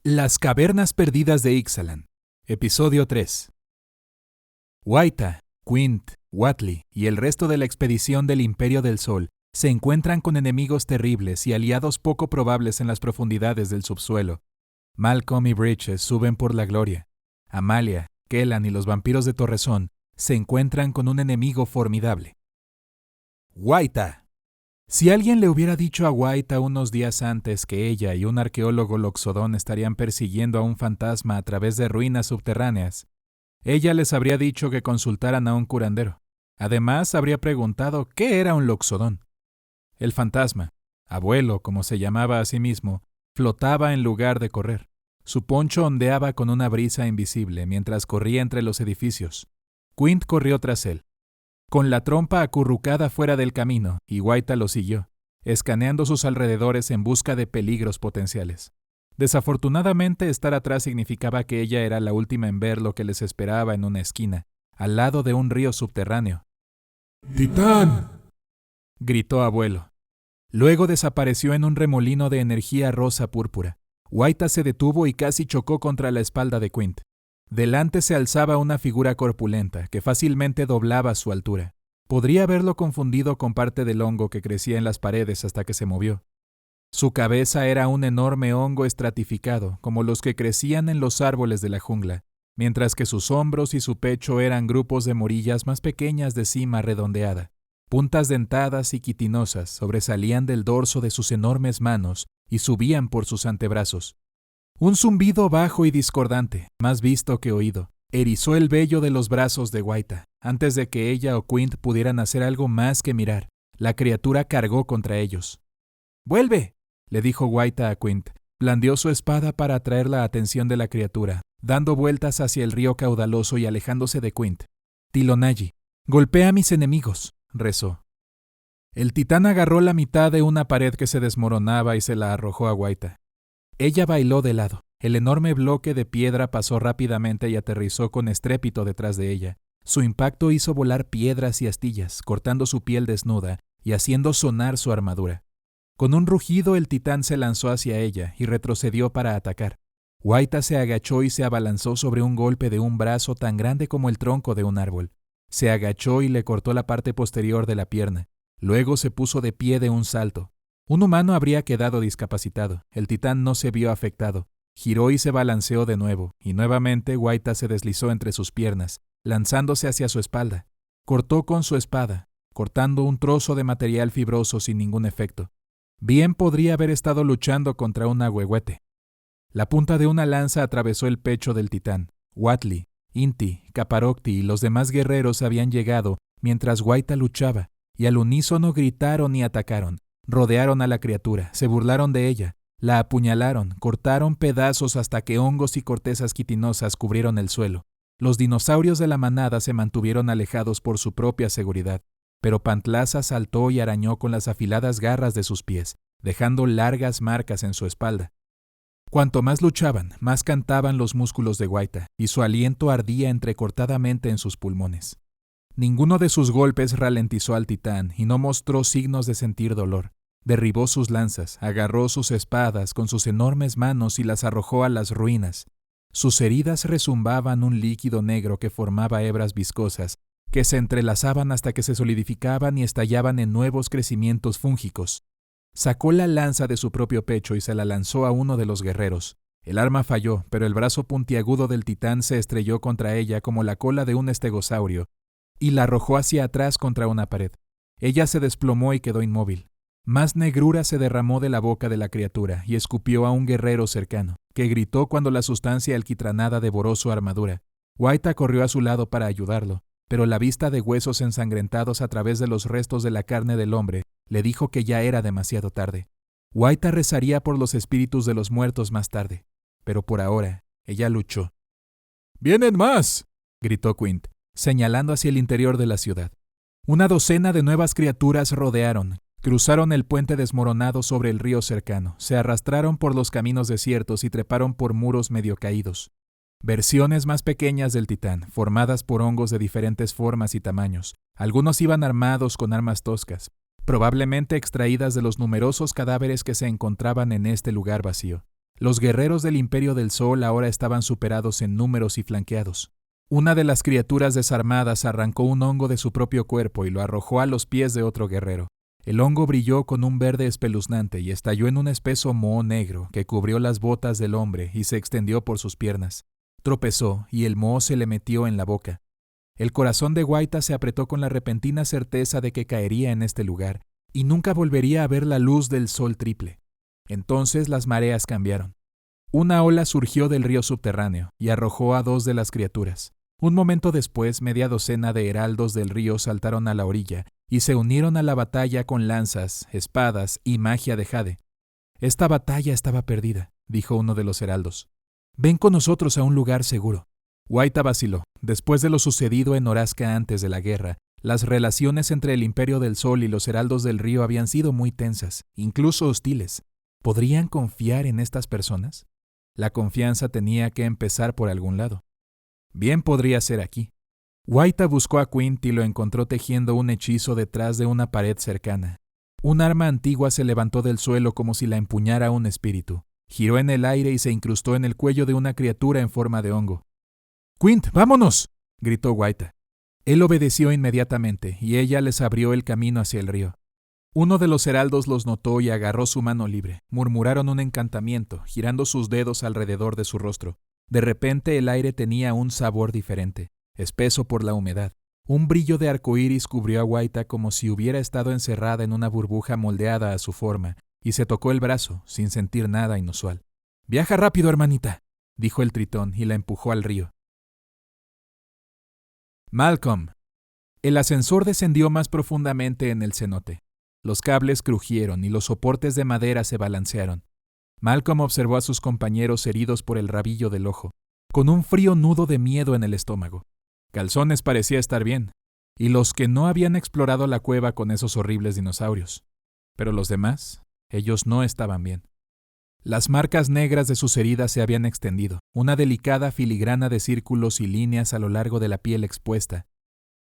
Las cavernas perdidas de Ixalan. Episodio 3. Wayta, Quint, Huatli y el resto de la expedición del Imperio del Sol se encuentran con enemigos terribles y aliados poco probables en las profundidades del subsuelo. Malcolm y Bridges suben por la gloria. Amalia, Kellan y los vampiros de Torrezón se encuentran con un enemigo formidable. Wayta. Si alguien le hubiera dicho a Wayta unos días antes que ella y un arqueólogo loxodón estarían persiguiendo a un fantasma a través de ruinas subterráneas, ella les habría dicho que consultaran a un curandero. Además, habría preguntado qué era un loxodón. El fantasma, abuelo como se llamaba a sí mismo, flotaba en lugar de correr. Su poncho ondeaba con una brisa invisible mientras corría entre los edificios. Quint corrió tras él, con la trompa acurrucada fuera del camino, y Wayta lo siguió, escaneando sus alrededores en busca de peligros potenciales. Desafortunadamente, estar atrás significaba que ella era la última en ver lo que les esperaba en una esquina, al lado de un río subterráneo. ¡Titán!, gritó abuelo. Luego desapareció en un remolino de energía rosa-púrpura. Wayta se detuvo y casi chocó contra la espalda de Quint. Delante se alzaba una figura corpulenta que fácilmente doblaba su altura. Podría haberlo confundido con parte del hongo que crecía en las paredes hasta que se movió. Su cabeza era un enorme hongo estratificado, como los que crecían en los árboles de la jungla, mientras que sus hombros y su pecho eran grupos de morillas más pequeñas de cima redondeada. Puntas dentadas y quitinosas sobresalían del dorso de sus enormes manos y subían por sus antebrazos. Un zumbido bajo y discordante, más visto que oído, erizó el vello de los brazos de Wayta. Antes de que ella o Quint pudieran hacer algo más que mirar, la criatura cargó contra ellos. ¡Vuelve!, le dijo Wayta a Quint. Blandió su espada para atraer la atención de la criatura, dando vueltas hacia el río caudaloso y alejándose de Quint. Tilonagi, golpea a mis enemigos, rezó. El titán agarró la mitad de una pared que se desmoronaba y se la arrojó a Wayta. Ella bailó de lado. El enorme bloque de piedra pasó rápidamente y aterrizó con estrépito detrás de ella. Su impacto hizo volar piedras y astillas, cortando su piel desnuda y haciendo sonar su armadura. Con un rugido el titán se lanzó hacia ella y retrocedió para atacar. Wayta se agachó y se abalanzó sobre un golpe de un brazo tan grande como el tronco de un árbol. Se agachó y le cortó la parte posterior de la pierna. Luego se puso de pie de un salto. Un humano habría quedado discapacitado. El titán no se vio afectado. Giró y se balanceó de nuevo, y nuevamente Wayta se deslizó entre sus piernas, lanzándose hacia su espalda. Cortó con su espada, cortando un trozo de material fibroso sin ningún efecto. Bien podría haber estado luchando contra un ahuehuete. La punta de una lanza atravesó el pecho del titán. Huatli, Inti, Caparocti y los demás guerreros habían llegado mientras Wayta luchaba, y al unísono gritaron y atacaron. Rodearon a la criatura, se burlaron de ella, la apuñalaron, cortaron pedazos hasta que hongos y cortezas quitinosas cubrieron el suelo. Los dinosaurios de la manada se mantuvieron alejados por su propia seguridad, pero Pantlaza saltó y arañó con las afiladas garras de sus pies, dejando largas marcas en su espalda. Cuanto más luchaban, más cantaban los músculos de Wayta, y su aliento ardía entrecortadamente en sus pulmones. Ninguno de sus golpes ralentizó al titán y no mostró signos de sentir dolor. Derribó sus lanzas, agarró sus espadas con sus enormes manos y las arrojó a las ruinas. Sus heridas rezumbaban un líquido negro que formaba hebras viscosas, que se entrelazaban hasta que se solidificaban y estallaban en nuevos crecimientos fúngicos. Sacó la lanza de su propio pecho y se la lanzó a uno de los guerreros. El arma falló, pero el brazo puntiagudo del titán se estrelló contra ella como la cola de un estegosaurio, y la arrojó hacia atrás contra una pared. Ella se desplomó y quedó inmóvil. Más negrura se derramó de la boca de la criatura y escupió a un guerrero cercano, que gritó cuando la sustancia alquitranada devoró su armadura. Wayta corrió a su lado para ayudarlo, pero la vista de huesos ensangrentados a través de los restos de la carne del hombre le dijo que ya era demasiado tarde. Wayta rezaría por los espíritus de los muertos más tarde, pero por ahora ella luchó. ¡Vienen más!, gritó Quint, señalando hacia el interior de la ciudad. Una docena de nuevas criaturas rodearon, cruzaron el puente desmoronado sobre el río cercano, se arrastraron por los caminos desiertos y treparon por muros medio caídos. Versiones más pequeñas del titán, formadas por hongos de diferentes formas y tamaños. Algunos iban armados con armas toscas, probablemente extraídas de los numerosos cadáveres que se encontraban en este lugar vacío. Los guerreros del Imperio del Sol ahora estaban superados en números y flanqueados. Una de las criaturas desarmadas arrancó un hongo de su propio cuerpo y lo arrojó a los pies de otro guerrero. El hongo brilló con un verde espeluznante y estalló en un espeso moho negro que cubrió las botas del hombre y se extendió por sus piernas. Tropezó y el moho se le metió en la boca. El corazón de Wayta se apretó con la repentina certeza de que caería en este lugar y nunca volvería a ver la luz del sol triple. Entonces las mareas cambiaron. Una ola surgió del río subterráneo y arrojó a 2 de las criaturas. Un momento después, media docena de heraldos del río saltaron a la orilla y se unieron a la batalla con lanzas, espadas y magia de jade. Esta batalla estaba perdida, dijo uno de los heraldos. Ven con nosotros a un lugar seguro. Wayta vaciló. Después de lo sucedido en Orazca antes de la guerra, las relaciones entre el Imperio del Sol y los heraldos del río habían sido muy tensas, incluso hostiles. ¿Podrían confiar en estas personas? La confianza tenía que empezar por algún lado. Bien podría ser aquí. Wayta buscó a Quint y lo encontró tejiendo un hechizo detrás de una pared cercana. Un arma antigua se levantó del suelo como si la empuñara un espíritu. Giró en el aire y se incrustó en el cuello de una criatura en forma de hongo. «¡Quint, vámonos!», gritó Wayta. Él obedeció inmediatamente y ella les abrió el camino hacia el río. Uno de los heraldos los notó y agarró su mano libre. Murmuraron un encantamiento, girando sus dedos alrededor de su rostro. De repente el aire tenía un sabor diferente, espeso por la humedad. Un brillo de arcoíris cubrió a Wayta como si hubiera estado encerrada en una burbuja moldeada a su forma, y se tocó el brazo, sin sentir nada inusual. «Viaja rápido, hermanita», dijo el tritón y la empujó al río. Malcolm. El ascensor descendió más profundamente en el cenote. Los cables crujieron y los soportes de madera se balancearon. Malcolm observó a sus compañeros heridos por el rabillo del ojo, con un frío nudo de miedo en el estómago. Calzones parecía estar bien, y los que no habían explorado la cueva con esos horribles dinosaurios. Pero los demás, ellos no estaban bien. Las marcas negras de sus heridas se habían extendido, una delicada filigrana de círculos y líneas a lo largo de la piel expuesta.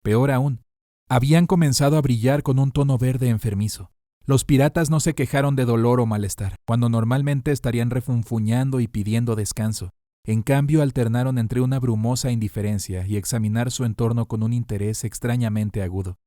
Peor aún, habían comenzado a brillar con un tono verde enfermizo. Los piratas no se quejaron de dolor o malestar, cuando normalmente estarían refunfuñando y pidiendo descanso. En cambio, alternaron entre una brumosa indiferencia y examinar su entorno con un interés extrañamente agudo.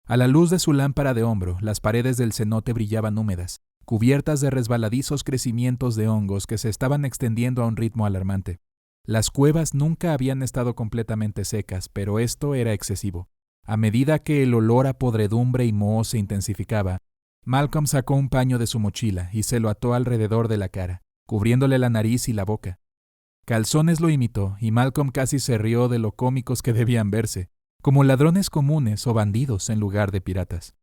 A la luz de su lámpara de hombro, las paredes del cenote brillaban húmedas, cubiertas de resbaladizos crecimientos de hongos que se estaban extendiendo a un ritmo alarmante. Las cuevas nunca habían estado completamente secas, pero esto era excesivo. A medida que el olor a podredumbre y moho se intensificaba, Malcolm sacó un paño de su mochila y se lo ató alrededor de la cara, cubriéndole la nariz y la boca. Calzones lo imitó y Malcolm casi se rió de lo cómicos que debían verse, como ladrones comunes o bandidos en lugar de piratas.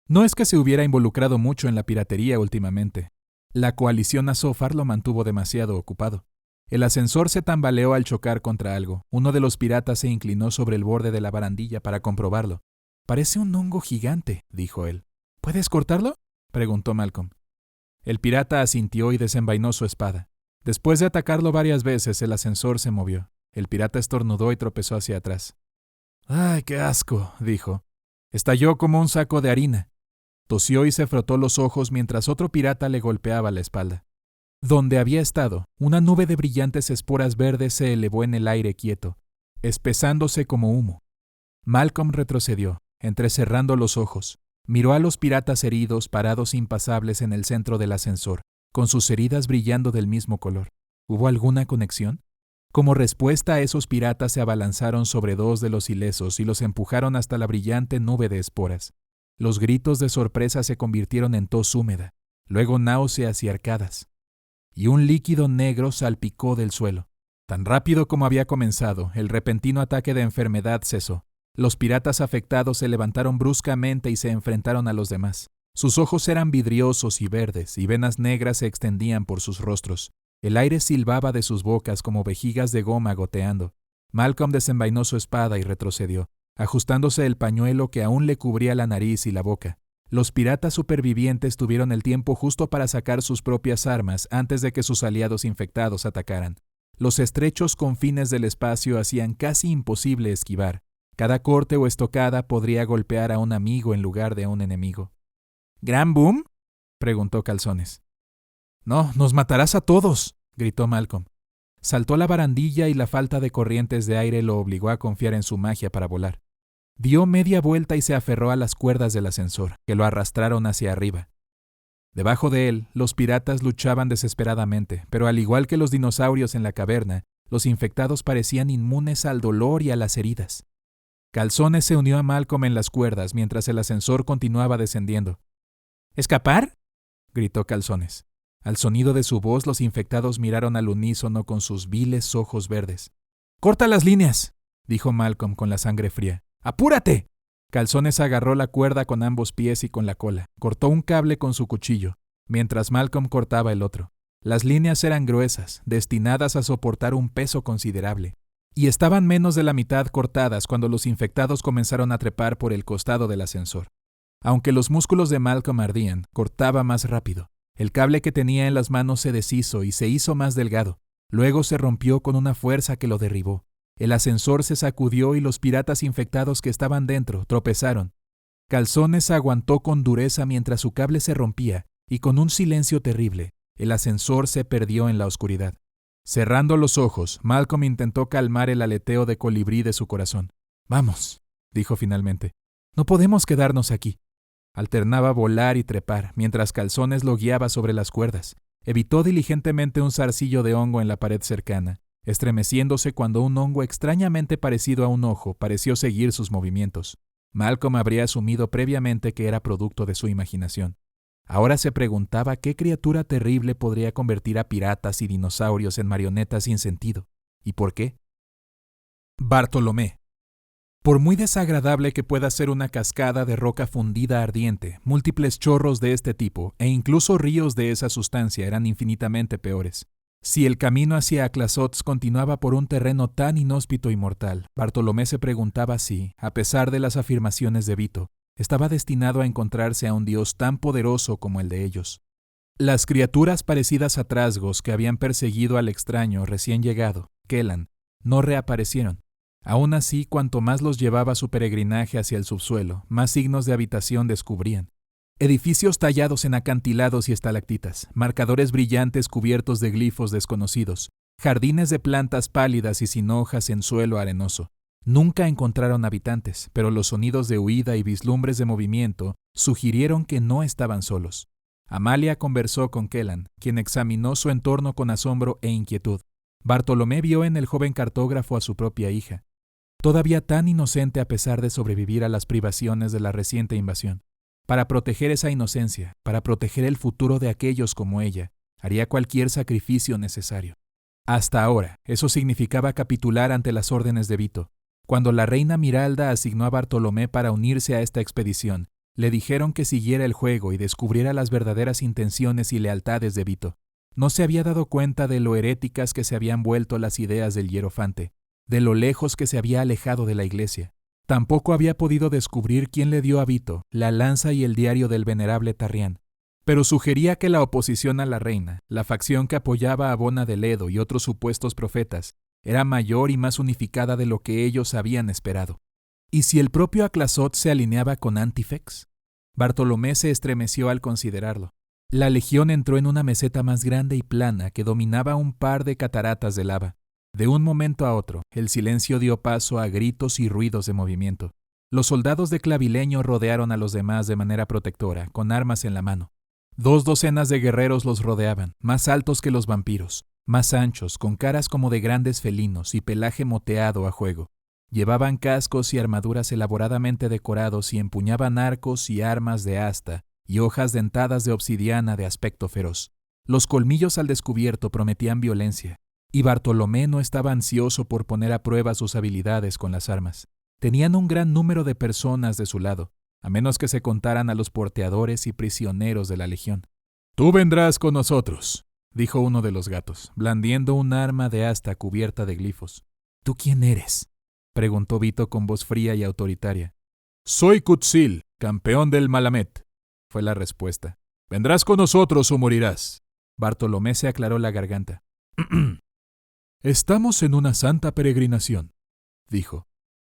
No es que se hubiera involucrado mucho en la piratería últimamente. La coalición Azófar lo mantuvo demasiado ocupado. El ascensor se tambaleó al chocar contra algo. Uno de los piratas se inclinó sobre el borde de la barandilla para comprobarlo. «Parece un hongo gigante», dijo él. «¿Puedes cortarlo?», preguntó Malcolm. El pirata asintió y desenvainó su espada. Después de atacarlo varias veces, el ascensor se movió. El pirata estornudó y tropezó hacia atrás. «¡Ay, qué asco!», dijo. Estalló como un saco de harina. Tosió y se frotó los ojos mientras otro pirata le golpeaba la espalda. Donde había estado, una nube de brillantes esporas verdes se elevó en el aire quieto, espesándose como humo. Malcolm retrocedió, entrecerrando los ojos. Miró a los piratas heridos parados impasables en el centro del ascensor, con sus heridas brillando del mismo color. ¿Hubo alguna conexión? Como respuesta a esos piratas se abalanzaron sobre 2 de los ilesos y los empujaron hasta la brillante nube de esporas. Los gritos de sorpresa se convirtieron en tos húmeda, luego náuseas y arcadas. Y un líquido negro salpicó del suelo. Tan rápido como había comenzado, el repentino ataque de enfermedad cesó. Los piratas afectados se levantaron bruscamente y se enfrentaron a los demás. Sus ojos eran vidriosos y verdes, y venas negras se extendían por sus rostros. El aire silbaba de sus bocas como vejigas de goma goteando. Malcolm desenvainó su espada y retrocedió, ajustándose el pañuelo que aún le cubría la nariz y la boca. Los piratas supervivientes tuvieron el tiempo justo para sacar sus propias armas antes de que sus aliados infectados atacaran. Los estrechos confines del espacio hacían casi imposible esquivar. Cada corte o estocada podría golpear a un amigo en lugar de a un enemigo. «¿Gran boom?», preguntó Calzones. No, nos matarás a todos, gritó Malcolm. Saltó a la barandilla y la falta de corrientes de aire lo obligó a confiar en su magia para volar. Dio media vuelta y se aferró a las cuerdas del ascensor, que lo arrastraron hacia arriba. Debajo de él, los piratas luchaban desesperadamente, pero al igual que los dinosaurios en la caverna, los infectados parecían inmunes al dolor y a las heridas. Calzones se unió a Malcolm en las cuerdas mientras el ascensor continuaba descendiendo. ¿Escapar?, gritó Calzones. Al sonido de su voz, los infectados miraron al unísono con sus viles ojos verdes. «¡Corta las líneas!», dijo Malcolm con la sangre fría. «¡Apúrate!». Calzones agarró la cuerda con ambos pies y con la cola. Cortó un cable con su cuchillo, mientras Malcolm cortaba el otro. Las líneas eran gruesas, destinadas a soportar un peso considerable, y estaban menos de la mitad cortadas cuando los infectados comenzaron a trepar por el costado del ascensor. Aunque los músculos de Malcolm ardían, cortaba más rápido. El cable que tenía en las manos se deshizo y se hizo más delgado. Luego se rompió con una fuerza que lo derribó. El ascensor se sacudió y los piratas infectados que estaban dentro tropezaron. Calzones aguantó con dureza mientras su cable se rompía y con un silencio terrible, el ascensor se perdió en la oscuridad. Cerrando los ojos, Malcolm intentó calmar el aleteo de colibrí de su corazón. «Vamos», dijo finalmente. «No podemos quedarnos aquí». Alternaba volar y trepar, mientras Calzones lo guiaba sobre las cuerdas. Evitó diligentemente un zarcillo de hongo en la pared cercana, estremeciéndose cuando un hongo extrañamente parecido a un ojo pareció seguir sus movimientos. Malcolm habría asumido previamente que era producto de su imaginación. Ahora se preguntaba qué criatura terrible podría convertir a piratas y dinosaurios en marionetas sin sentido. ¿Y por qué? Bartolomé. Por muy desagradable que pueda ser una cascada de roca fundida ardiente, múltiples chorros de este tipo, e incluso ríos de esa sustancia, eran infinitamente peores. Si el camino hacia Aclazots continuaba por un terreno tan inhóspito y mortal, Bartolomé se preguntaba si, a pesar de las afirmaciones de Vito, estaba destinado a encontrarse a un dios tan poderoso como el de ellos. Las criaturas parecidas a trasgos que habían perseguido al extraño recién llegado, Kellan, no reaparecieron. Aún así, cuanto más los llevaba su peregrinaje hacia el subsuelo, más signos de habitación descubrían. Edificios tallados en acantilados y estalactitas, marcadores brillantes cubiertos de glifos desconocidos, jardines de plantas pálidas y sin hojas en suelo arenoso. Nunca encontraron habitantes, pero los sonidos de huida y vislumbres de movimiento sugirieron que no estaban solos. Amalia conversó con Kellan, quien examinó su entorno con asombro e inquietud. Bartolomé vio en el joven cartógrafo a su propia hija, todavía tan inocente a pesar de sobrevivir a las privaciones de la reciente invasión. Para proteger esa inocencia, para proteger el futuro de aquellos como ella, haría cualquier sacrificio necesario. Hasta ahora, eso significaba capitular ante las órdenes de Vito. Cuando la reina Miralda asignó a Bartolomé para unirse a esta expedición, le dijeron que siguiera el juego y descubriera las verdaderas intenciones y lealtades de Vito. No se había dado cuenta de lo heréticas que se habían vuelto las ideas del hierofante, de lo lejos que se había alejado de la iglesia. Tampoco había podido descubrir quién le dio a Vito la lanza y el diario del venerable Tarrián, pero sugería que la oposición a la reina, la facción que apoyaba a Bona de Ledo y otros supuestos profetas, era mayor y más unificada de lo que ellos habían esperado. ¿Y si el propio Aclazot se alineaba con Antifex? Bartolomé se estremeció al considerarlo. La legión entró en una meseta más grande y plana que dominaba un par de cataratas de lava. De un momento a otro, el silencio dio paso a gritos y ruidos de movimiento. Los soldados de Clavileño rodearon a los demás de manera protectora, con armas en la mano. 2 docenas de guerreros los rodeaban, más altos que los vampiros, más anchos, con caras como de grandes felinos y pelaje moteado a juego. Llevaban cascos y armaduras elaboradamente decorados y empuñaban arcos y armas de asta y hojas dentadas de obsidiana de aspecto feroz. Los colmillos al descubierto prometían violencia, y Bartolomé no estaba ansioso por poner a prueba sus habilidades con las armas. Tenían un gran número de personas de su lado, a menos que se contaran a los porteadores y prisioneros de la legión. «Tú vendrás con nosotros», dijo uno de los gatos, blandiendo un arma de asta cubierta de glifos. «¿Tú quién eres?», preguntó Vito con voz fría y autoritaria. «Soy Kutzil, campeón del Malamet», fue la respuesta. «Vendrás con nosotros o morirás». Bartolomé se aclaró la garganta. «Estamos en una santa peregrinación», dijo.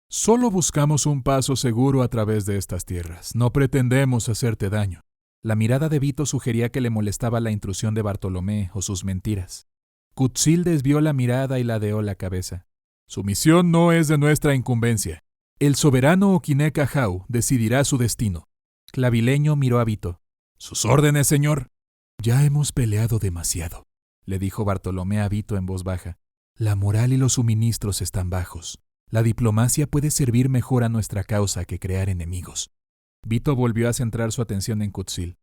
«Solo buscamos un paso seguro a través de estas tierras. No pretendemos hacerte daño». La mirada de Vito sugería que le molestaba la intrusión de Bartolomé o sus mentiras. Cutzil desvió la mirada y ladeó la cabeza. Su misión no es de nuestra incumbencia. El soberano Oquinec Ajau decidirá su destino. Clavileño miró a Vito. ¿Sus órdenes, señor? Ya hemos peleado demasiado, le dijo Bartolomé a Vito en voz baja. La moral y los suministros están bajos. La diplomacia puede servir mejor a nuestra causa que crear enemigos. Vito volvió a centrar su atención en Cutzil.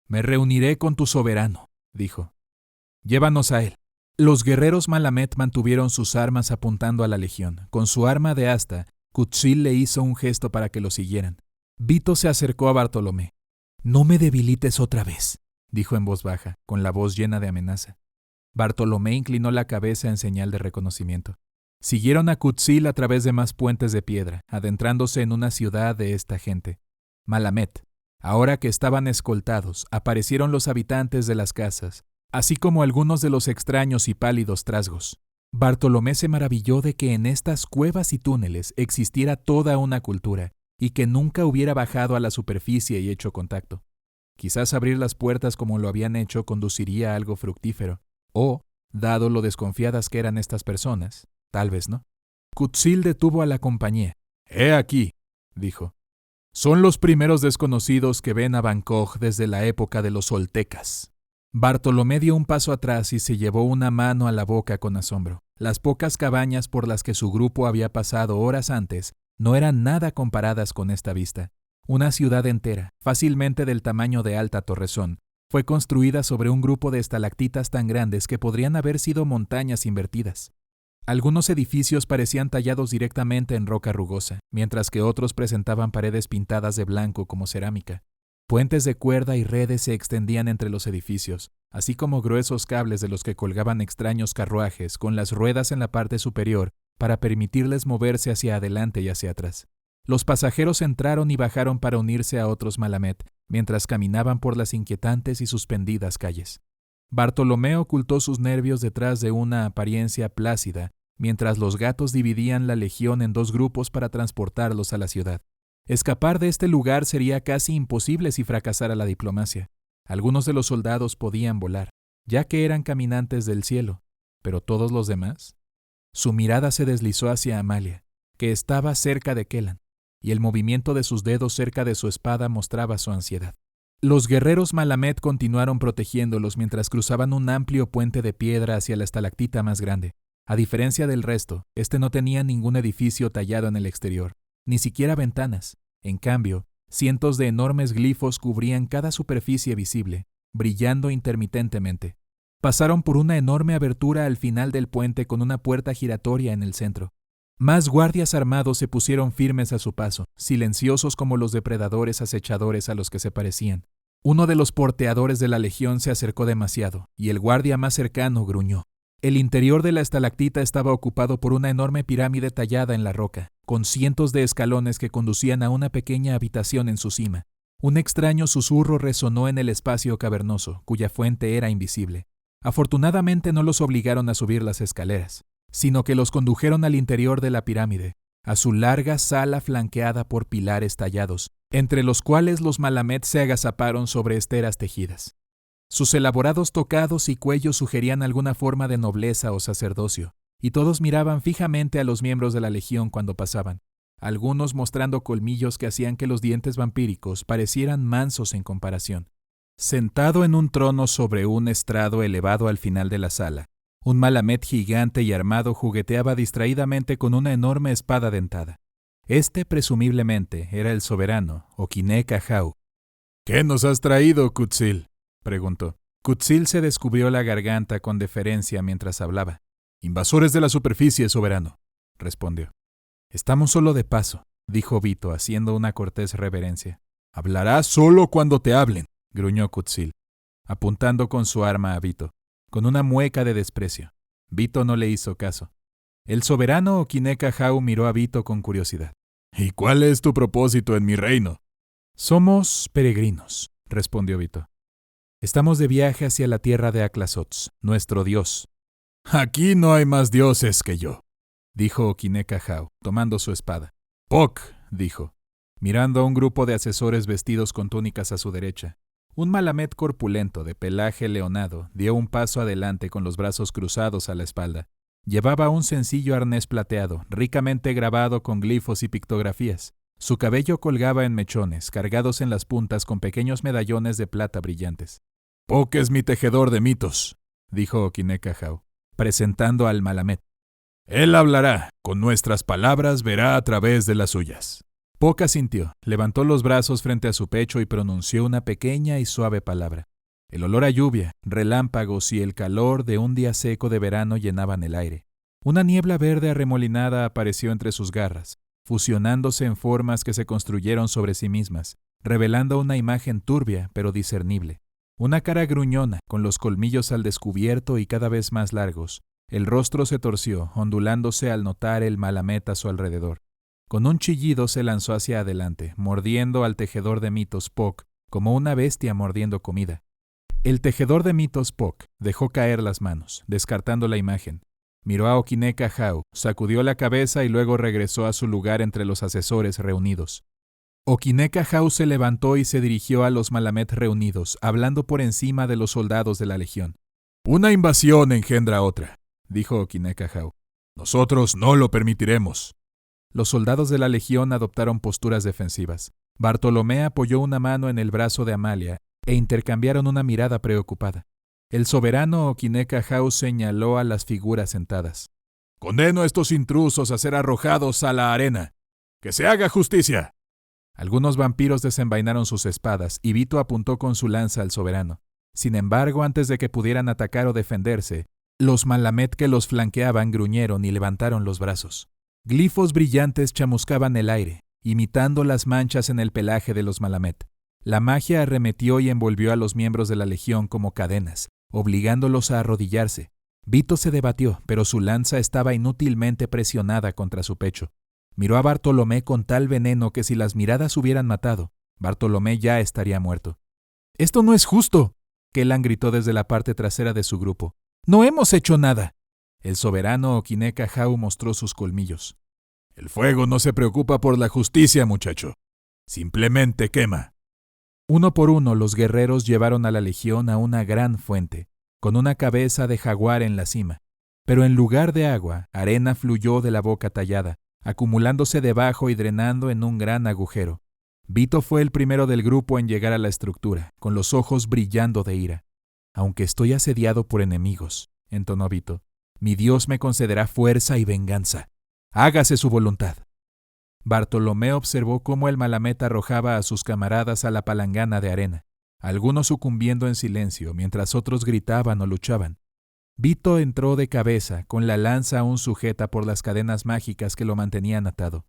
Me reuniré con tu soberano, dijo. Llévanos a él. Los guerreros Malamet mantuvieron sus armas apuntando a la legión. Con su arma de asta, Cutzil le hizo un gesto para que lo siguieran. Vito se acercó a Bartolomé. No me debilites otra vez, dijo en voz baja, con la voz llena de amenaza. Bartolomé inclinó la cabeza en señal de reconocimiento. Siguieron a Cutzil a través de más puentes de piedra, adentrándose en una ciudad de esta gente. Malamet. Ahora que estaban escoltados, aparecieron los habitantes de las casas, así como algunos de los extraños y pálidos trasgos. Bartolomé se maravilló de que en estas cuevas y túneles existiera toda una cultura, y que nunca hubiera bajado a la superficie y hecho contacto. Quizás abrir las puertas como lo habían hecho conduciría a algo fructífero, o, dado lo desconfiadas que eran estas personas, tal vez no. Cutzil detuvo a la compañía. He aquí, dijo. Son los primeros desconocidos que ven a Bangkok desde la época de los oltecas. Bartolomé dio un paso atrás y se llevó una mano a la boca con asombro. Las pocas cabañas por las que su grupo había pasado horas antes no eran nada comparadas con esta vista. Una ciudad entera, fácilmente del tamaño de Alta Torrezón, fue construida sobre un grupo de estalactitas tan grandes que podrían haber sido montañas invertidas. Algunos edificios parecían tallados directamente en roca rugosa, mientras que otros presentaban paredes pintadas de blanco como cerámica. Puentes de cuerda y redes se extendían entre los edificios, así como gruesos cables de los que colgaban extraños carruajes con las ruedas en la parte superior para permitirles moverse hacia adelante y hacia atrás. Los pasajeros entraron y bajaron para unirse a otros Malamet, mientras caminaban por las inquietantes y suspendidas calles. Bartolomé ocultó sus nervios detrás de una apariencia plácida, mientras los gatos dividían la legión en dos grupos para transportarlos a la ciudad. Escapar de este lugar sería casi imposible si fracasara la diplomacia. Algunos de los soldados podían volar, ya que eran caminantes del cielo, pero todos los demás. Su mirada se deslizó hacia Amalia, que estaba cerca de Kellan, y el movimiento de sus dedos cerca de su espada mostraba su ansiedad. Los guerreros Malamet continuaron protegiéndolos mientras cruzaban un amplio puente de piedra hacia la estalactita más grande. A diferencia del resto, este no tenía ningún edificio tallado en el exterior, ni siquiera ventanas. En cambio, cientos de enormes glifos cubrían cada superficie visible, brillando intermitentemente. Pasaron por una enorme abertura al final del puente con una puerta giratoria en el centro. Más guardias armados se pusieron firmes a su paso, silenciosos como los depredadores acechadores a los que se parecían. Uno de los porteadores de la legión se acercó demasiado, y el guardia más cercano gruñó. El interior de la estalactita estaba ocupado por una enorme pirámide tallada en la roca, con cientos de escalones que conducían a una pequeña habitación en su cima. Un extraño susurro resonó en el espacio cavernoso, cuya fuente era invisible. Afortunadamente no los obligaron a subir las escaleras, sino que los condujeron al interior de la pirámide, a su larga sala flanqueada por pilares tallados, entre los cuales los Malamet se agazaparon sobre esteras tejidas. Sus elaborados tocados y cuellos sugerían alguna forma de nobleza o sacerdocio, y todos miraban fijamente a los miembros de la legión cuando pasaban, algunos mostrando colmillos que hacían que los dientes vampíricos parecieran mansos en comparación. Sentado en un trono sobre un estrado elevado al final de la sala, un Malamet gigante y armado jugueteaba distraídamente con una enorme espada dentada. Este, presumiblemente, era el soberano, Oquinec Ajau. ¿Qué nos has traído, Cutzil?, preguntó. Cutzil se descubrió la garganta con deferencia mientras hablaba. Invasores de la superficie, soberano, respondió. Estamos solo de paso, dijo Vito, haciendo una cortés reverencia. Hablarás solo cuando te hablen, gruñó Cutzil, apuntando con su arma a Vito, con una mueca de desprecio. Vito no le hizo caso. El soberano Oquinec Ajau miró a Vito con curiosidad. ¿Y cuál es tu propósito en mi reino? Somos peregrinos, respondió Vito. Estamos de viaje hacia la tierra de Aclasotz, nuestro dios. Aquí no hay más dioses que yo, dijo Oquinec Ajau, tomando su espada. Poc, dijo, mirando a un grupo de asesores vestidos con túnicas a su derecha. Un malamet corpulento de pelaje leonado dio un paso adelante con los brazos cruzados a la espalda. Llevaba un sencillo arnés plateado, ricamente grabado con glifos y pictografías. Su cabello colgaba en mechones, cargados en las puntas con pequeños medallones de plata brillantes. «Puck es mi tejedor de mitos», dijo Okinekahau, presentando al malamet. «Él hablará, con nuestras palabras verá a través de las suyas». Puck asintió, levantó los brazos frente a su pecho y pronunció una pequeña y suave palabra. El olor a lluvia, relámpagos y el calor de un día seco de verano llenaban el aire. Una niebla verde arremolinada apareció entre sus garras, fusionándose en formas que se construyeron sobre sí mismas, revelando una imagen turbia pero discernible. Una cara gruñona, con los colmillos al descubierto y cada vez más largos. El rostro se torció, ondulándose al notar el malamet a su alrededor. Con un chillido se lanzó hacia adelante, mordiendo al tejedor de mitos Puck como una bestia mordiendo comida. El tejedor de mitos Puck dejó caer las manos, descartando la imagen. Miró a Okinekahau, sacudió la cabeza y luego regresó a su lugar entre los asesores reunidos. Okinekahau se levantó y se dirigió a los malamet reunidos, hablando por encima de los soldados de la legión. «Una invasión engendra otra», dijo Okinekahau. «Nosotros no lo permitiremos». Los soldados de la legión adoptaron posturas defensivas. Bartolomé apoyó una mano en el brazo de Amalia e intercambiaron una mirada preocupada. El soberano Okinekahau señaló a las figuras sentadas. «Condeno a estos intrusos a ser arrojados a la arena. ¡Que se haga justicia!». Algunos vampiros desenvainaron sus espadas y Vito apuntó con su lanza al soberano. Sin embargo, antes de que pudieran atacar o defenderse, los malamet que los flanqueaban gruñeron y levantaron los brazos. Glifos brillantes chamuscaban el aire, imitando las manchas en el pelaje de los malamet. La magia arremetió y envolvió a los miembros de la legión como cadenas, obligándolos a arrodillarse. Vito se debatió, pero su lanza estaba inútilmente presionada contra su pecho. Miró a Bartolomé con tal veneno que si las miradas hubieran matado, Bartolomé ya estaría muerto. «¡Esto no es justo!», Kellan gritó desde la parte trasera de su grupo. «¡No hemos hecho nada!». El soberano Okinekahau mostró sus colmillos. «El fuego no se preocupa por la justicia, muchacho. Simplemente quema». Uno por uno los guerreros llevaron a la legión a una gran fuente, con una cabeza de jaguar en la cima. Pero en lugar de agua, arena fluyó de la boca tallada, acumulándose debajo y drenando en un gran agujero. Vito fue el primero del grupo en llegar a la estructura, con los ojos brillando de ira. «Aunque estoy asediado por enemigos», entonó Vito, «mi Dios me concederá fuerza y venganza. Hágase su voluntad». Bartolomé observó cómo el malamet arrojaba a sus camaradas a la palangana de arena, algunos sucumbiendo en silencio mientras otros gritaban o luchaban. Vito entró de cabeza, con la lanza aún sujeta por las cadenas mágicas que lo mantenían atado.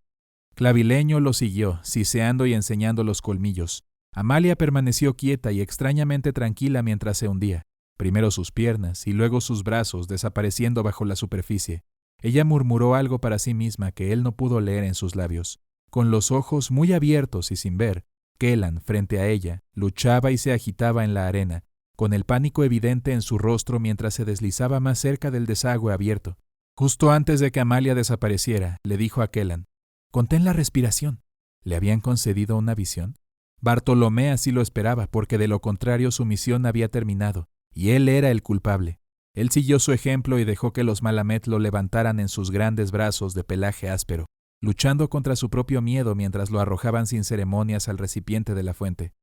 Clavileño lo siguió, siseando y enseñando los colmillos. Amalia permaneció quieta y extrañamente tranquila mientras se hundía, primero sus piernas y luego sus brazos desapareciendo bajo la superficie. Ella murmuró algo para sí misma que él no pudo leer en sus labios. Con los ojos muy abiertos y sin ver, Kellan, frente a ella, luchaba y se agitaba en la arena, con el pánico evidente en su rostro mientras se deslizaba más cerca del desagüe abierto. Justo antes de que Amalia desapareciera, le dijo a Kellan: «Contén la respiración». ¿Le habían concedido una visión? Bartolomé así lo esperaba, porque de lo contrario su misión había terminado, y él era el culpable. Él siguió su ejemplo y dejó que los malamet lo levantaran en sus grandes brazos de pelaje áspero, luchando contra su propio miedo mientras lo arrojaban sin ceremonias al recipiente de la fuente.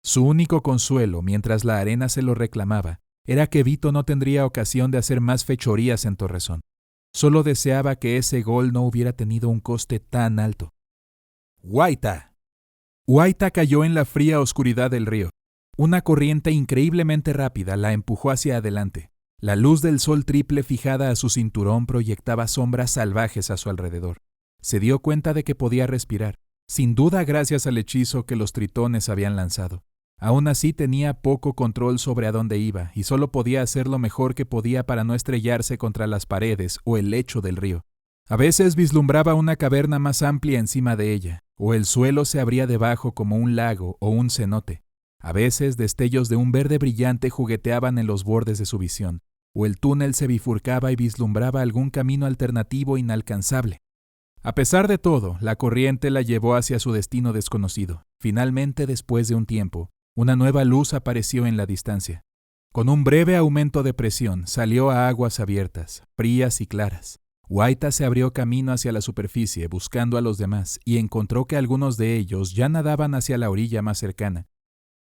Su único consuelo, mientras la arena se lo reclamaba, era que Vito no tendría ocasión de hacer más fechorías en Torrezón. Solo deseaba que ese gol no hubiera tenido un coste tan alto. Huayta. Huayta cayó en la fría oscuridad del río. Una corriente increíblemente rápida la empujó hacia adelante. La luz del sol triple fijada a su cinturón proyectaba sombras salvajes a su alrededor. Se dio cuenta de que podía respirar, sin duda gracias al hechizo que los tritones habían lanzado. Aún así tenía poco control sobre a dónde iba y solo podía hacer lo mejor que podía para no estrellarse contra las paredes o el lecho del río. A veces vislumbraba una caverna más amplia encima de ella, o el suelo se abría debajo como un lago o un cenote. A veces destellos de un verde brillante jugueteaban en los bordes de su visión, o el túnel se bifurcaba y vislumbraba algún camino alternativo inalcanzable. A pesar de todo, la corriente la llevó hacia su destino desconocido. Finalmente, después de un tiempo, Una nueva luz apareció en la distancia. Con un breve aumento de presión, salió a aguas abiertas, frías y claras. Wayta se abrió camino hacia la superficie buscando a los demás y encontró que algunos de ellos ya nadaban hacia la orilla más cercana.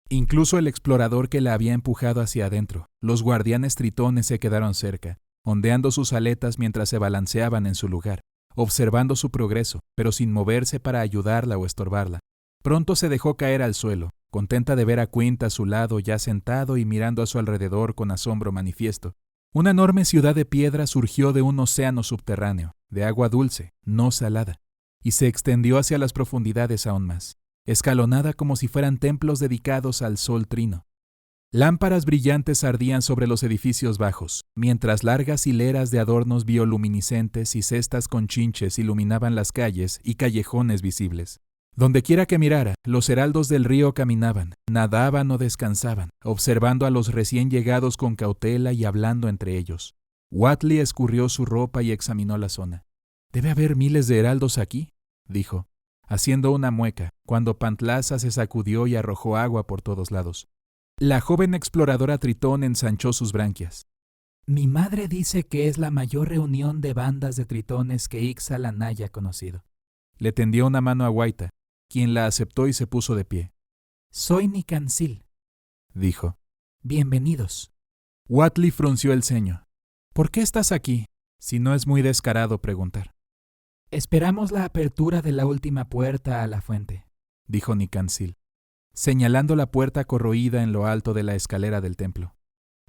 Incluso el explorador que la había empujado hacia adentro. Los guardianes tritones se quedaron cerca, ondeando sus aletas mientras se balanceaban en su lugar, observando su progreso, pero sin moverse para ayudarla o estorbarla. Pronto se dejó caer al suelo, contenta de ver a Quint a su lado ya sentado y mirando a su alrededor con asombro manifiesto. Una enorme ciudad de piedra surgió de un océano subterráneo, de agua dulce, no salada, y se extendió hacia las profundidades aún más, escalonada como si fueran templos dedicados al sol trino. Lámparas brillantes ardían sobre los edificios bajos, mientras largas hileras de adornos bioluminiscentes y cestas con chinches iluminaban las calles y callejones visibles. Dondequiera que mirara, los heraldos del río caminaban, nadaban o descansaban, observando a los recién llegados con cautela y hablando entre ellos. Huatli escurrió su ropa y examinó la zona. «Debe haber miles de heraldos aquí», dijo, haciendo una mueca, cuando Pantlaza se sacudió y arrojó agua por todos lados. La joven exploradora Tritón ensanchó sus branquias. «Mi madre dice que es la mayor reunión de bandas de tritones que Ixalan haya conocido». Le tendió una mano a Wayta, quien la aceptó y se puso de pie. «Soy Nikansil», dijo. «Bienvenidos». Huatli frunció el ceño. «¿Por qué estás aquí?» Si no es muy descarado preguntar. «Esperamos la apertura de la última puerta a la fuente», dijo Nikansil, señalando la puerta corroída en lo alto de la escalera del templo.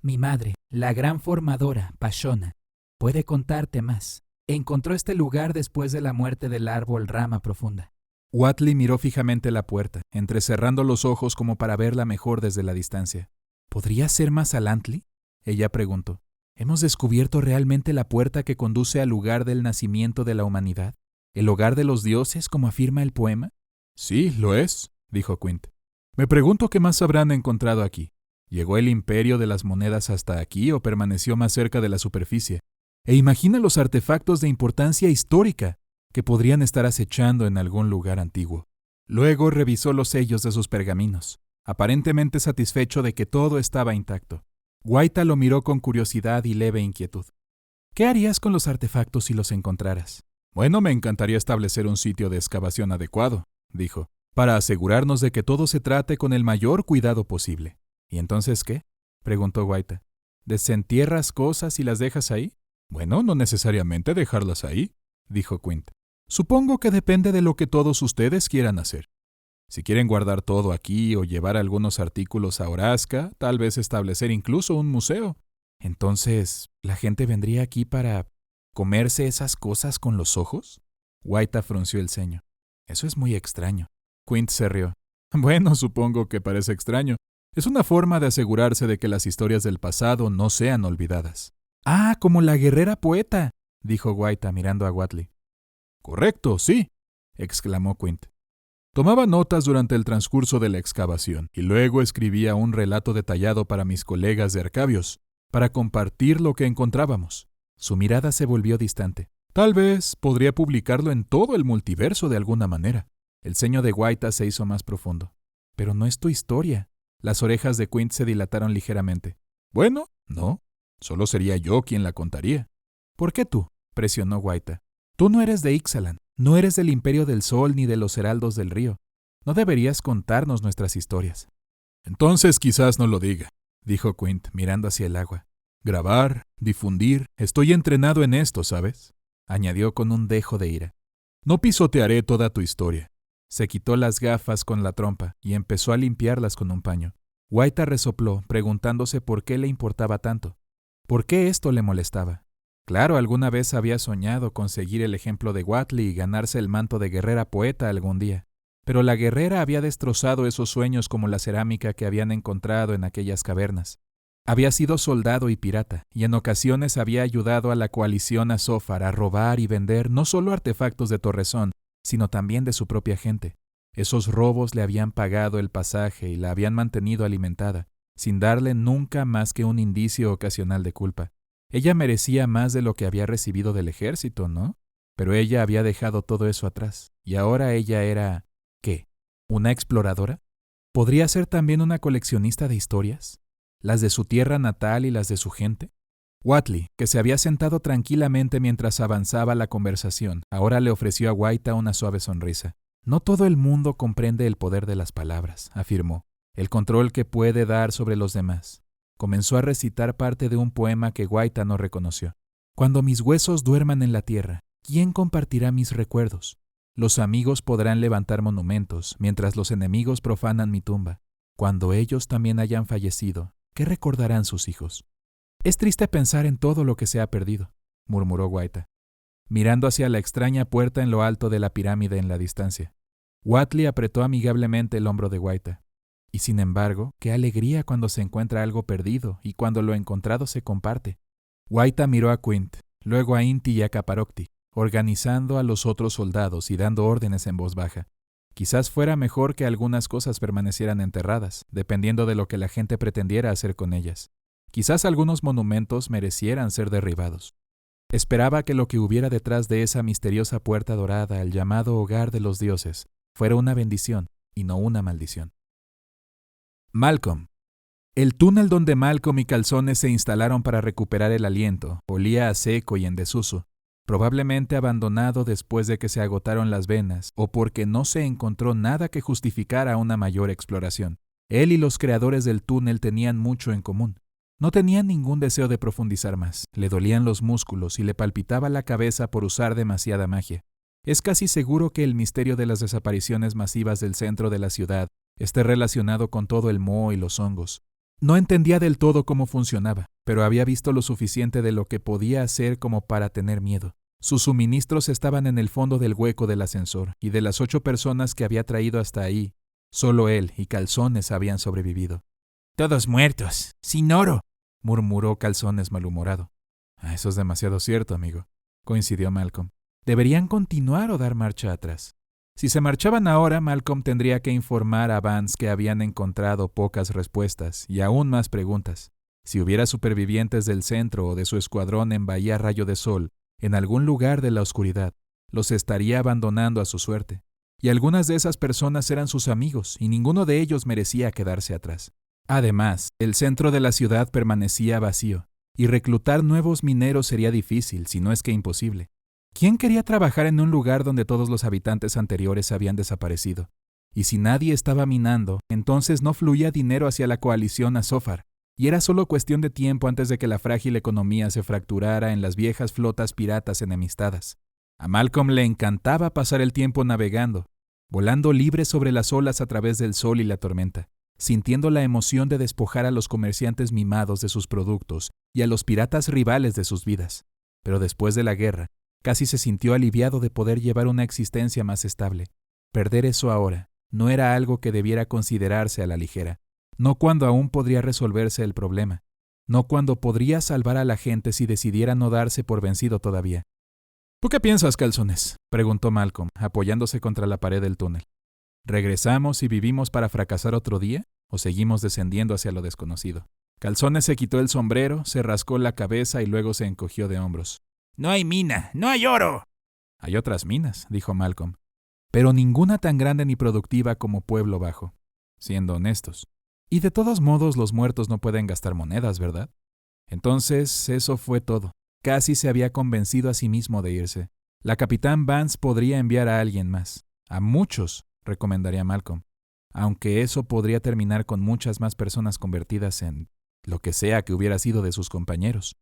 «Mi madre, la gran formadora, Pashona, puede contarte más. Encontró este lugar después de la muerte del árbol Rama Profunda». Huatli miró fijamente la puerta, entrecerrando los ojos como para verla mejor desde la distancia. ¿Podría ser Mazalantli?, ella preguntó. ¿Hemos descubierto realmente la puerta que conduce al lugar del nacimiento de la humanidad? ¿El hogar de los dioses, como afirma el poema? Sí, lo es, dijo Quint. Me pregunto qué más habrán encontrado aquí. ¿Llegó el imperio de las monedas hasta aquí o permaneció más cerca de la superficie? E imagina los artefactos de importancia histórica que podrían estar acechando en algún lugar antiguo. Luego revisó los sellos de sus pergaminos, aparentemente satisfecho de que todo estaba intacto. Wayta lo miró con curiosidad y leve inquietud. ¿Qué harías con los artefactos si los encontraras? Bueno, me encantaría establecer un sitio de excavación adecuado, dijo, para asegurarnos de que todo se trate con el mayor cuidado posible. ¿Y entonces qué?, preguntó Wayta. ¿Desentierras cosas y las dejas ahí? Bueno, no necesariamente dejarlas ahí, dijo Quint. Supongo que depende de lo que todos ustedes quieran hacer. Si quieren guardar todo aquí o llevar algunos artículos a Orazca, tal vez establecer incluso un museo. Entonces, ¿la gente vendría aquí para comerse esas cosas con los ojos? Wayta frunció el ceño. Eso es muy extraño. Quint se rió. Bueno, supongo que parece extraño. Es una forma de asegurarse de que las historias del pasado no sean olvidadas. ¡Ah, como la guerrera poeta!, dijo Wayta mirando a Huatli. Correcto, sí, exclamó Quint. Tomaba notas durante el transcurso de la excavación y luego escribía un relato detallado para mis colegas de Arcabios, para compartir lo que encontrábamos. Su mirada se volvió distante. Tal vez podría publicarlo en todo el multiverso de alguna manera. El ceño de Wayta se hizo más profundo. Pero no es tu historia. Las orejas de Quint se dilataron ligeramente. Bueno, no. Solo sería yo quien la contaría. ¿Por qué tú?, presionó Wayta. Tú no eres de Ixalan, no eres del Imperio del Sol ni de los Heraldos del Río. No deberías contarnos nuestras historias. Entonces quizás no lo diga, dijo Quint mirando hacia el agua. Grabar, difundir, estoy entrenado en esto, ¿sabes?, añadió con un dejo de ira. No pisotearé toda tu historia. Se quitó las gafas con la trompa y empezó a limpiarlas con un paño. Wayta resopló, preguntándose por qué le importaba tanto. ¿Por qué esto le molestaba? Claro, alguna vez había soñado con seguir el ejemplo de Huatli y ganarse el manto de guerrera poeta algún día. Pero la guerrera había destrozado esos sueños como la cerámica que habían encontrado en aquellas cavernas. Había sido soldado y pirata, y en ocasiones había ayudado a la coalición Azófar a robar y vender no solo artefactos de Torrezón, sino también de su propia gente. Esos robos le habían pagado el pasaje y la habían mantenido alimentada, sin darle nunca más que un indicio ocasional de culpa. Ella merecía más de lo que había recibido del ejército, ¿no? Pero ella había dejado todo eso atrás, y ahora ella era... ¿qué? ¿Una exploradora? ¿Podría ser también una coleccionista de historias? ¿Las de su tierra natal y las de su gente? Whatley, que se había sentado tranquilamente mientras avanzaba la conversación, ahora le ofreció a Wayta una suave sonrisa. No todo el mundo comprende el poder de las palabras, afirmó, el control que puede dar sobre los demás. Comenzó a recitar parte de un poema que Wayta no reconoció. Cuando mis huesos duerman en la tierra, ¿quién compartirá mis recuerdos? Los amigos podrán levantar monumentos, mientras los enemigos profanan mi tumba. Cuando ellos también hayan fallecido, ¿qué recordarán sus hijos? Es triste pensar en todo lo que se ha perdido, murmuró Wayta, mirando hacia la extraña puerta en lo alto de la pirámide en la distancia. Whatley apretó amigablemente el hombro de Wayta. Y sin embargo, qué alegría cuando se encuentra algo perdido y cuando lo encontrado se comparte. Wayta miró a Quint, luego a Inti y a Caparocti, organizando a los otros soldados y dando órdenes en voz baja. Quizás fuera mejor que algunas cosas permanecieran enterradas, dependiendo de lo que la gente pretendiera hacer con ellas. Quizás algunos monumentos merecieran ser derribados. Esperaba que lo que hubiera detrás de esa misteriosa puerta dorada, el llamado hogar de los dioses, fuera una bendición y no una maldición. Malcolm. El túnel donde Malcolm y Calzones se instalaron para recuperar el aliento olía a seco y en desuso, probablemente abandonado después de que se agotaron las venas o porque no se encontró nada que justificara una mayor exploración. Él y los creadores del túnel tenían mucho en común. No tenían ningún deseo de profundizar más, le dolían los músculos y le palpitaba la cabeza por usar demasiada magia. Es casi seguro que el misterio de las desapariciones masivas del centro de la ciudad esté relacionado con todo el moho y los hongos. No entendía del todo cómo funcionaba, pero había visto lo suficiente de lo que podía hacer como para tener miedo. Sus suministros estaban en el fondo del hueco del ascensor, y de las 8 personas que había traído hasta ahí, solo él y Calzones habían sobrevivido. «Todos muertos, sin oro», murmuró Calzones malhumorado. «Eso es demasiado cierto, amigo», coincidió Malcolm. «Deberían continuar o dar marcha atrás». Si se marchaban ahora, Malcolm tendría que informar a Vance que habían encontrado pocas respuestas y aún más preguntas. Si hubiera supervivientes del centro o de su escuadrón en Bahía Rayo de Sol, en algún lugar de la oscuridad, los estaría abandonando a su suerte. Y algunas de esas personas eran sus amigos y ninguno de ellos merecía quedarse atrás. Además, el centro de la ciudad permanecía vacío y reclutar nuevos mineros sería difícil, si no es que imposible. ¿Quién quería trabajar en un lugar donde todos los habitantes anteriores habían desaparecido? Y si nadie estaba minando, entonces no fluía dinero hacia la coalición Azófar, y era solo cuestión de tiempo antes de que la frágil economía se fracturara en las viejas flotas piratas enemistadas. A Malcolm le encantaba pasar el tiempo navegando, volando libre sobre las olas a través del sol y la tormenta, sintiendo la emoción de despojar a los comerciantes mimados de sus productos y a los piratas rivales de sus vidas. Pero después de la guerra, casi se sintió aliviado de poder llevar una existencia más estable. Perder eso ahora no era algo que debiera considerarse a la ligera, no cuando aún podría resolverse el problema, no cuando podría salvar a la gente si decidiera no darse por vencido todavía. ¿Tú qué piensas, Calzones?, preguntó Malcolm, apoyándose contra la pared del túnel. ¿Regresamos y vivimos para fracasar otro día o seguimos descendiendo hacia lo desconocido? Calzones se quitó el sombrero, se rascó la cabeza y luego se encogió de hombros. «No hay mina, no hay oro». «Hay otras minas», dijo Malcolm, «pero ninguna tan grande ni productiva como Pueblo Bajo, siendo honestos. Y de todos modos los muertos no pueden gastar monedas, ¿verdad?» Entonces eso fue todo. Casi se había convencido a sí mismo de irse. La capitán Vance podría enviar a alguien más. A muchos, recomendaría Malcolm. Aunque eso podría terminar con muchas más personas convertidas en lo que sea que hubiera sido de sus compañeros.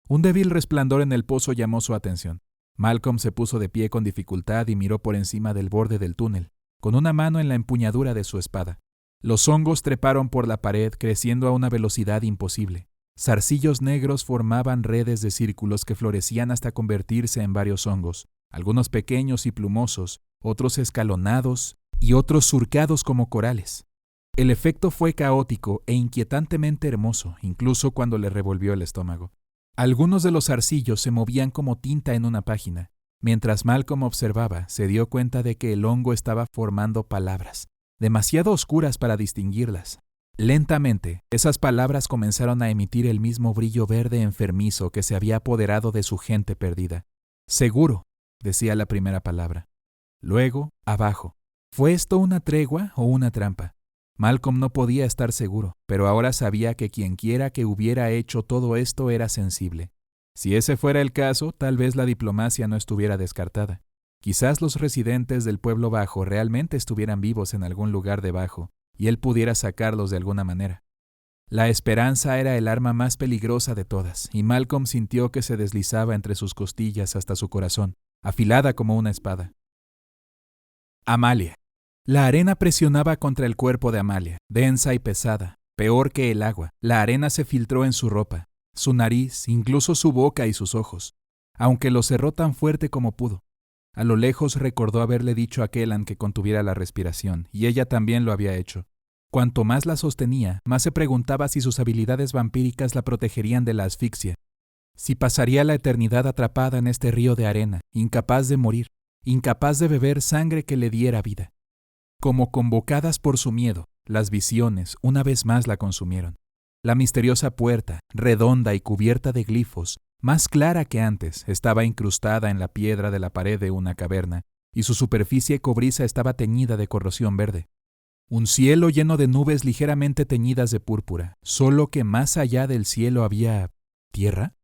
Un débil resplandor en el pozo llamó su atención. Malcolm se puso de pie con dificultad y miró por encima del borde del túnel, con una mano en la empuñadura de su espada. Los hongos treparon por la pared, creciendo a una velocidad imposible. Zarcillos negros formaban redes de círculos que florecían hasta convertirse en varios hongos, algunos pequeños y plumosos, otros escalonados y otros surcados como corales. El efecto fue caótico e inquietantemente hermoso, incluso cuando le revolvió el estómago. Algunos de los zarcillos se movían como tinta en una página. Mientras Malcolm observaba, se dio cuenta de que el hongo estaba formando palabras, demasiado oscuras para distinguirlas. Lentamente, esas palabras comenzaron a emitir el mismo brillo verde enfermizo que se había apoderado de su gente perdida. «Seguro», decía la primera palabra. Luego, abajo. ¿Fue esto una tregua o una trampa? Malcolm no podía estar seguro, pero ahora sabía que quienquiera que hubiera hecho todo esto era sensible. Si ese fuera el caso, tal vez la diplomacia no estuviera descartada. Quizás los residentes del pueblo bajo realmente estuvieran vivos en algún lugar debajo, y él pudiera sacarlos de alguna manera. La esperanza era el arma más peligrosa de todas, y Malcolm sintió que se deslizaba entre sus costillas hasta su corazón, afilada como una espada. Amalia. La arena presionaba contra el cuerpo de Amalia, densa y pesada, peor que el agua. La arena se filtró en su ropa, su nariz, incluso su boca y sus ojos, aunque lo cerró tan fuerte como pudo. A lo lejos recordó haberle dicho a Kellan que contuviera la respiración, y ella también lo había hecho. Cuanto más la sostenía, más se preguntaba si sus habilidades vampíricas la protegerían de la asfixia, si pasaría la eternidad atrapada en este río de arena, incapaz de morir, incapaz de beber sangre que le diera vida. Como convocadas por su miedo, las visiones una vez más la consumieron. La misteriosa puerta, redonda y cubierta de glifos, más clara que antes, estaba incrustada en la piedra de la pared de una caverna, y su superficie cobriza estaba teñida de corrosión verde. Un cielo lleno de nubes ligeramente teñidas de púrpura, solo que más allá del cielo había tierra,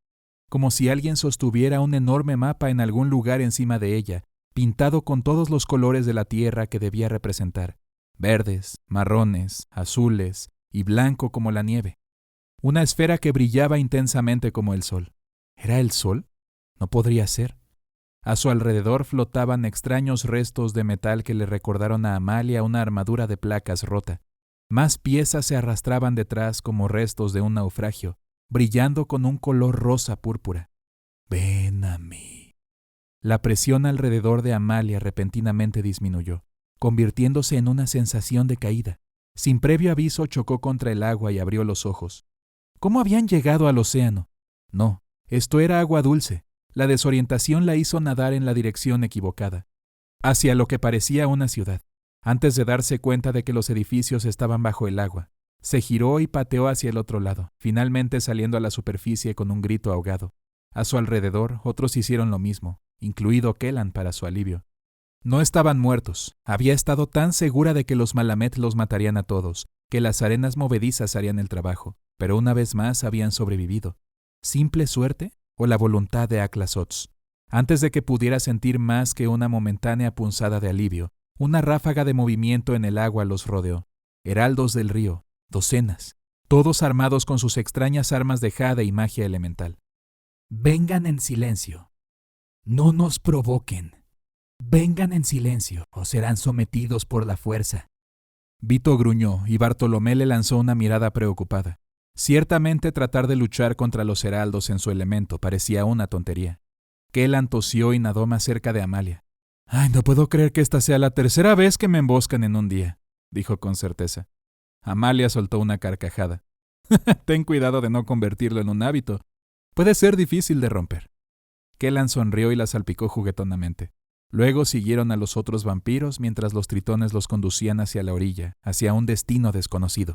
como si alguien sostuviera un enorme mapa en algún lugar encima de ella, pintado con todos los colores de la tierra que debía representar, verdes, marrones, azules y blanco como la nieve. Una esfera que brillaba intensamente como el sol. ¿Era el sol? No podría ser. A su alrededor flotaban extraños restos de metal que le recordaron a Amalia una armadura de placas rota. Más piezas se arrastraban detrás como restos de un naufragio, brillando con un color rosa púrpura. «Ven a mí». La presión alrededor de Amalia repentinamente disminuyó, convirtiéndose en una sensación de caída. Sin previo aviso chocó contra el agua y abrió los ojos. ¿Cómo habían llegado al océano? No, esto era agua dulce. La desorientación la hizo nadar en la dirección equivocada, hacia lo que parecía una ciudad, antes de darse cuenta de que los edificios estaban bajo el agua. Se giró y pateó hacia el otro lado, finalmente saliendo a la superficie con un grito ahogado. A su alrededor, otros hicieron lo mismo, incluido Kellan para su alivio. No estaban muertos. Había estado tan segura de que los Malamet los matarían a todos, que las arenas movedizas harían el trabajo, pero una vez más habían sobrevivido. ¿Simple suerte o la voluntad de Aclasotz? Antes de que pudiera sentir más que una momentánea punzada de alivio, una ráfaga de movimiento en el agua los rodeó. Heraldos del río, docenas, todos armados con sus extrañas armas de jade y magia elemental. «Vengan en silencio. No nos provoquen. Vengan en silencio o serán sometidos por la fuerza». Vito gruñó y Bartolomé le lanzó una mirada preocupada. Ciertamente tratar de luchar contra los heraldos en su elemento parecía una tontería. Kellan tosió y nadó más cerca de Amalia. «Ay, no puedo creer que esta sea la tercera vez que me emboscan en un día», dijo con certeza. Amalia soltó una carcajada. «Ten cuidado de no convertirlo en un hábito. Puede ser difícil de romper». Kellan sonrió y la salpicó juguetonamente. Luego siguieron a los otros vampiros mientras los tritones los conducían hacia la orilla, hacia un destino desconocido.